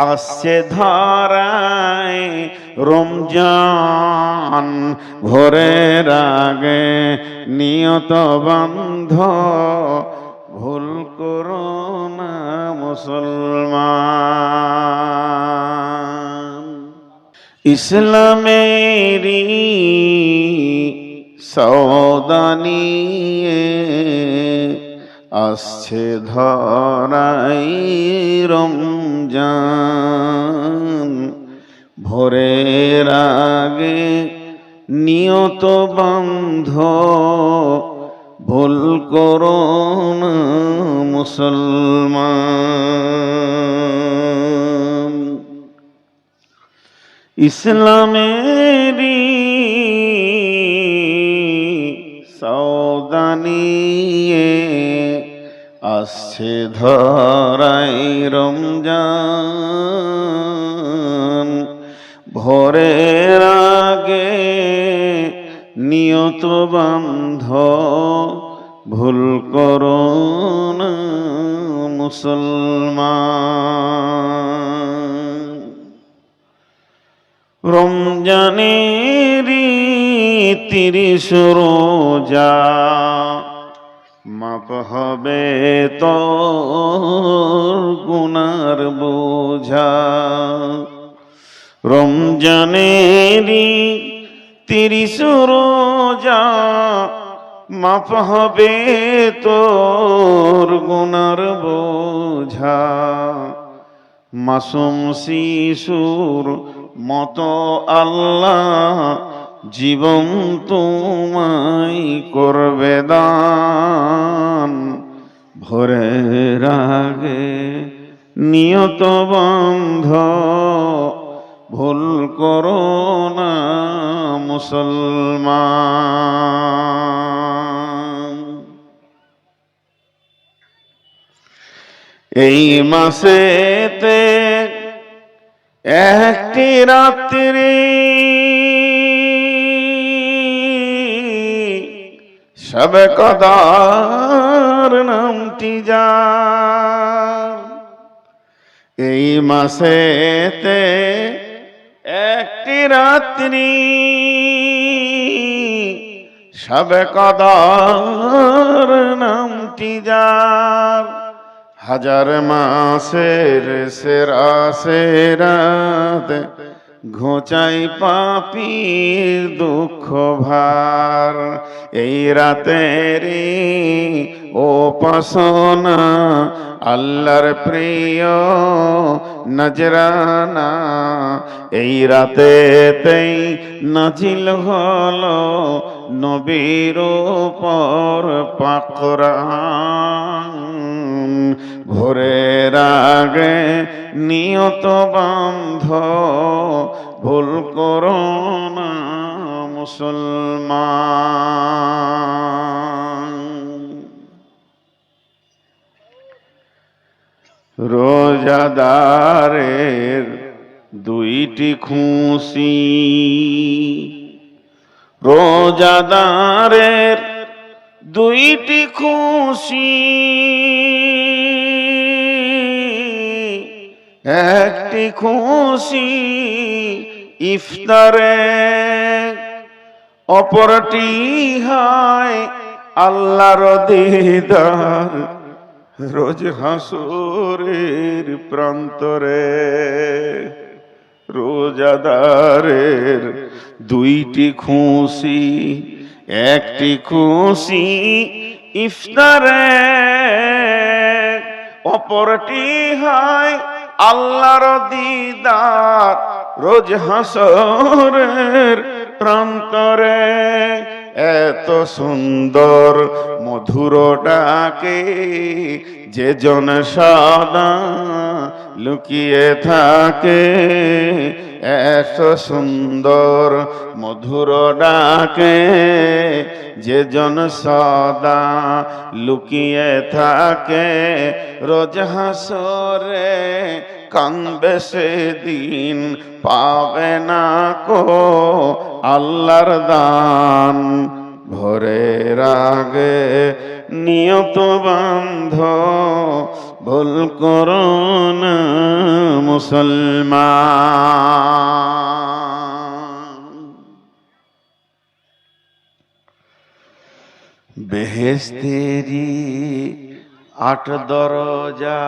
আসছে ধরায় রমজান, ভোরের আগে নিয়ত বন্ধ ভুল করো না মুসলমান। ইসলামেরই সওদা নিয়ে আসছে ধরাই রমজান, ভোরের আগে নিয়ত বন্ধ ভুল করো না মুসলমান। ইসলামেরই সওদা নিয়ে আসছে ধরাই রমজান, ভোরের আগে নিয়ত বান্ধ ভুল করো না মুসলমান। রমজানেরই 30 রোজা মাপ হবে তোর গুনার বোঝা। রমজানেরই 30 রোজা মাপ হবে তোর গুনার বোঝা। মাসুম শিশুর মতো আল্লাহ জীবন তোমায় করবে দান, ভোরের আগে নিয়ত বন্ধ ভুল করো না মুসলমান। এই মাসেতে একটি রাত্রি শবে কদর নামটি যার। এই মাসেতে একটি রাত্রি শবে কদর নামটি যার। হাজার মাসের সেরা সেরাত ঘোচাই পাপীর দুঃখ ভার। এই রাতেরই উপাসনা আল্লাহর প্রিয় নজরানা। এই রাতেতেই নাজিল হলো নবীর উপর পাক কুরআন, ভোরের আগে নিয়ত বান্ধ ভুল করো না মুসলমান। রোজাদারের 2টি খুশি, রোজাদারের 2টি খুশি। একটি খুশি ইফতারে, অপরটি হয় আল্লাহর দিদার রোজ হাসরের প্রান্তরে। রোজাদারের 2টি খুশি, একটি খুশি ইফতারে, অপরটি হয় আল্লাহর দিদার রোজ হাসরের প্রান্তরে। এত সুন্দর মধুর ডাকে যে জন সদা লুকিয়ে থাকে। এত সুন্দর মধুর ডাকে যে জন সদা লুকিয়ে থাকে। রোজ হাসরে কাঁদবে সেদিন, পাবে না কো আল্লাহর দান। ভোরের আগে নিয়ত বান্ধ ভুল করো না মুসলমান। বেহেশতেরি 8 দরজা,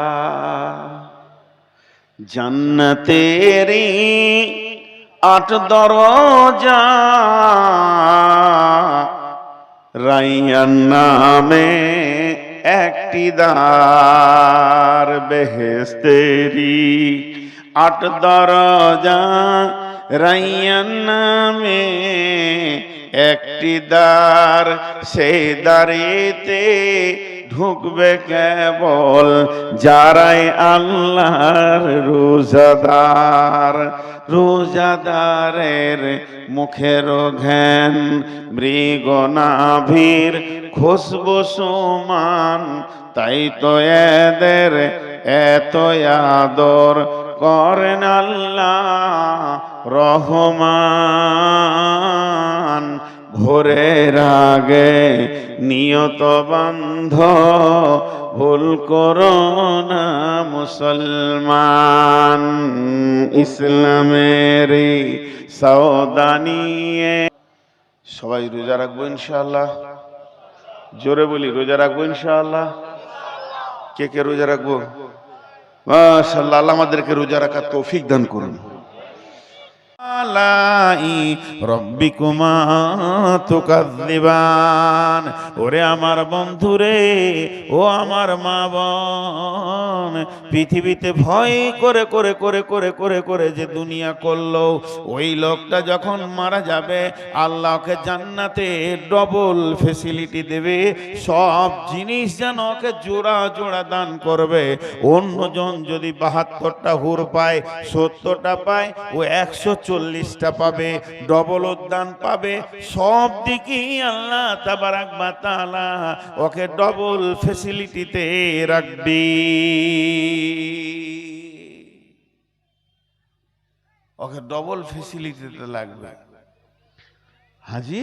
জান্নাতেরি 8 দরজা, রাইয়ান নামে একটি দ্বার। বেহেশতেরি 8 দরজা, রাইয়ান নামে একটি দ্বার, সেই দ্বারেতে ঢুকবে কেবল যারাই আল্লাহর রোজাদার। রোজাদারের মুখের ঘ্যান মৃগনাভির খুশবু সমান, তাই তো এদের এত আদর করেন আল্লাহ রহমান। ভোরের আগে নিয়ত বান্ধ ভুল করো না মুসলমান। ইসলামের সওদা নিয়ে সবাই রোজা রাখবো ইনশাআল্লাহ। জোরে বলি, রোজা রাখবো ইনশাআল্লাহ। কে কে রোজা রাখবো? মাশাআল্লাহ, আল্লাহ আমাদেরকে রোজা রাখার তৌফিক দান করুন। রব্বিকুমা তুকাযযিবান। ওরে আমার বন্ধুরে, ও আমার মা বোন, পৃথিবীতে ভয় করে করে করে করে করে করে যে দুনিয়া করলো, ওই লোকটা যখন মারা যাবে আল্লাহকে জান্নাতে ডবল ফেসিলিটি দেবে। সব জিনিস যেন ওকে জোড়া জোড়া দান করবে। অন্যজন যদি 72টা হুর পায়, 70টা পায়, ও 140টা পাবে, ডবল উদ্যান পাবে। সব দিকেই আল্লাহ তাবারাক ওয়া তাআলা ওকে ডবল ফ্যাসিলিটিতে রাখবে। ওকে ডবল ফ্যাসিলিটিতে লাগবে। হাজি,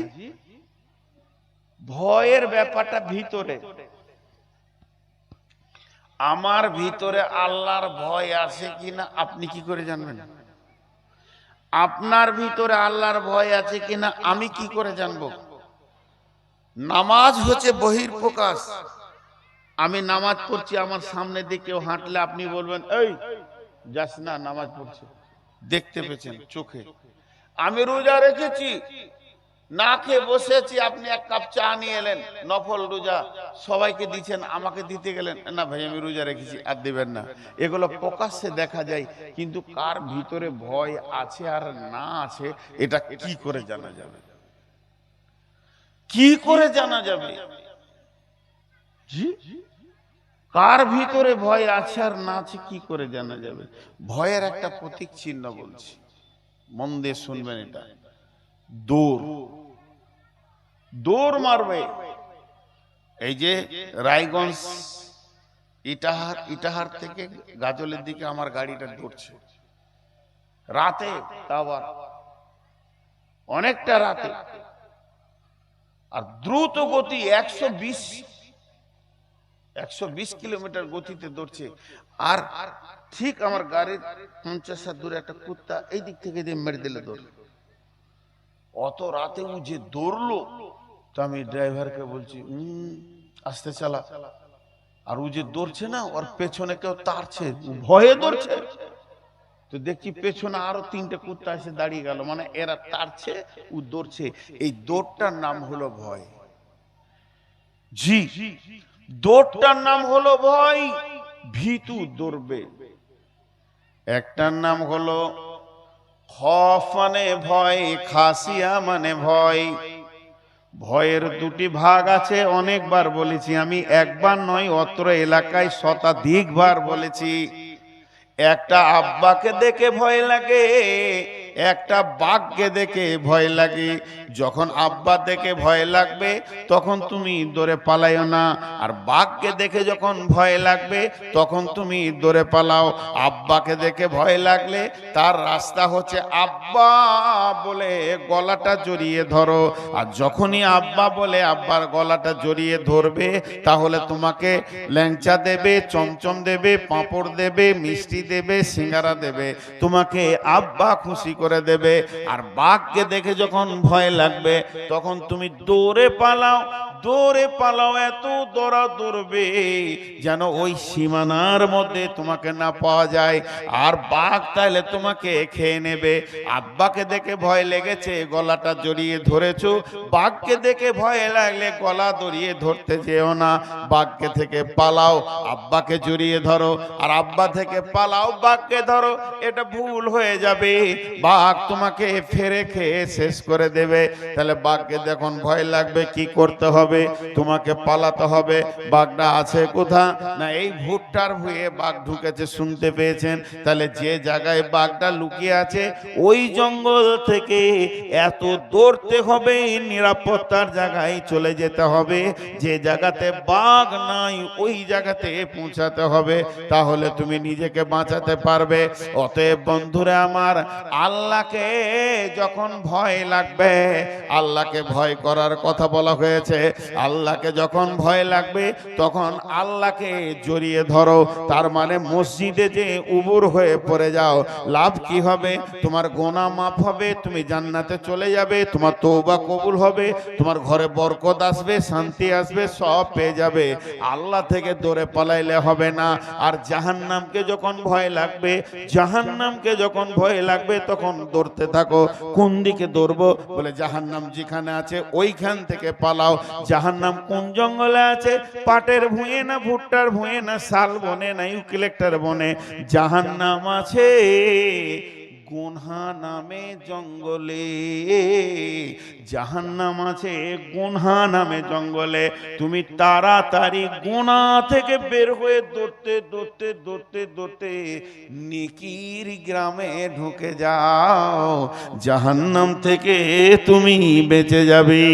ভয়ের ব্যাপারটা ভিতরে। আমার ভিতরে আল্লাহর ভয় আছে কিনা আপনি কি করে জানবেন? আপনার ভিতরে আল্লাহর ভয় আছে কিনা আমি কি করে জানবো? নামাজ হচ্ছে বহির্প্রকাশ। আমি নামাজ পড়ছি, আমার সামনে দিয়ে কেউ হাঁটলে আপনি বলবেন এই যাস না, নামাজ পড়ছে, দেখতে পেয়েছেন চোখে। আমি রোজা রেখেছি, না খেয়ে বসেছি, আপনি এক কাপ চা নিয়ে এলেন, নফল রোজা, সবাইকে দিচ্ছেন, আমাকে দিতে গেলেন, না ভাই আমি রোজা রেখেছি, আর দিবেন না। এগুলো প্রকাশ্যে দেখা যায়, কিন্তু কার ভিতরে ভয় আছে আর না আছে এটা কি করে জানা যাবে? কি করে জানা যাবে? জি, কার ভিতরে ভয় আছে আর না আছে কি করে জানা যাবে? ভয়ের একটা প্রতীক চিহ্ন বলছি, মন দিয়ে শুনবেন। এটা দৌড়, দৌড় মারবে। এই যে রায়গঞ্জ ইটাহার থেকে গাজলের দিকে আমার গাড়িটা দৌড়ছে রাতে, আবার অনেকটা রাতে, আর দ্রুত গতি 120 কিলোমিটার গতিতে দৌড়ছে। আর ঠিক আমার গাড়ির 50 হাত দূরে একটা কুত্তা এই দিক থেকে দিয়ে মেরে দিলে দৌড়। অত রাতে ও যে দৌড়লো, তো আমি ড্রাইভারকে বলছি আস্তে চালা। আর ও যে দৌড়ছে না, ওর পেছনে কেউ তাড়ছে, ভয়ে দৌড়ছে। তো দেখছি পেছনে আরো 3টে কুত্তা এসে দাঁড়িয়ে গেল, মানে এরা তাড়ছে, ও দৌড়ছে। এই দৌড়টার নাম হলো ভয়। জি, দৌড়টার নাম হলো ভয়। ভীতু দৌড়বে। একটার নাম হলো খফ মানে ভয়, খাসিয়া মানে ভয়। ভয়ের দুটি ভাগ আছে, অনেকবার বলেছি আমি, একবার নয়, অত্র এলাকায় শতাধিকবার বলেছি। একটা আব্বাকে দেখে ভয় লাগে, একটা বাঘকে দেখে ভয় লাগে। যখন আব্বা দেখে ভয় লাগবে তখন তুমি দৌড়ে পালাইও না, আর বাঘকে দেখে যখন ভয় লাগবে তখন তুমি দৌড়ে পালাও। আব্বাকে দেখে ভয় লাগলে তার রাস্তা হচ্ছে আব্বা বলে গলাটা জড়িয়ে ধরো, আর যখনই আব্বা বলে আব্বার গলাটা জড়িয়ে ধরবে তাহলে তোমাকে ল্যাংচা দেবে, চমচম দেবে, পাঁপড় দেবে, মিষ্টি দেবে, সিঙ্গারা দেবে, তোমাকে আব্বা খুশি করে দেবে। আর বাঘকে দেখে যখন ভয় লাগবে তখন তুমি দৌড়ে পালাও, দৌড়ে পালাও, এত দৌড়া দৌড়বে যেন ওই সীমানার মধ্যে তোমাকে না পাওয়া যায়, আর বাঘ তাহলে তোমাকে খেয়ে নেবে। আব্বাকে দেখে ভয় লেগেছে, গলাটা জড়িয়ে ধরেছো, বাঘকে দেখে ভয় লাগলে গলা জড়িয়ে ধরতে যেও না, বাঘকে থেকে পালাও, আব্বাকে জড়িয়ে ধরো, আর আব্বা থেকে পালাও, বাঘকে ধরো। এটা ভুল হয়ে যাবে, বাঘ তোমাকে ফেরে খেয়ে শেষ করে দেবে। তাহলে বাঘকে যখন ভয় লাগবে কি করতে হবে? তোমাকে পালাতে হবে। বাঘটা আছে কোথা? না এই ভুট্টার ভুঁয়ে বাঘ ঢুকেছে, শুনতে পেয়েছেন? তাহলে যে জায়গায় বাঘটা লুকিয়ে আছে ওই জঙ্গল থেকে এত দৌড়তে হবে, নিরাপত্তার জায়গায় চলে যেতে হবে, যে জায়গাতে বাঘ নাই ওই জায়গাতে পৌঁছাতে হবে, তাহলে তুমি নিজেকে বাঁচাতে পারবে। অতএব বন্ধুরা আমার, আল্লাহকে যখন ভয় লাগবে, আল্লাহকে ভয় করার কথা বলা হয়েছে, আল্লাহকে যখন ভয় লাগবে তখন আল্লাহকে জড়িয়ে ধরো। তার মানে মসজিদে যে উবুর হয়ে পড়ে যাও, লাভ কি হবে? তোমার গোনা মাফ হবে, তুমি জান্নাতে চলে যাবে, তোমার তওবা কবুল হবে, তোমার ঘরে বরকত আসবে, শান্তি আসবে, সব পেয়ে যাবে। আল্লাহ থেকে দৌড়ে পালাইলে হবে না। আর জাহান্নামকে যখন ভয় লাগবে, জাহান্নামকে যখন ভয় লাগবে তখন দৌড়তে থাকো। কোন দিকে দৌড়বো? বলে জাহান্নাম যেখানে আছে ওইখান থেকে পালাও। জাহান্নাম কোন জঙ্গলে আছে? পাটের ভুঁয়ে না, ভুট্টার ভুঁয়ে না, শাল বনে না, ইউক্যালিপটাস বনে? জাহান্নাম আছে গুনহা নামে জঙ্গলে, জাহান্নাম আছে গুনহা নামে জঙ্গলে। তুমি তাড়াতাড়ি গুনাহ থেকে বের হয়ে দৌড়তে দৌড়তে দৌড়তে দৌড়তে নেকির গ্রামে ঢুকে যাও, জাহান্নাম থেকে তুমি বেঁচে যাবে।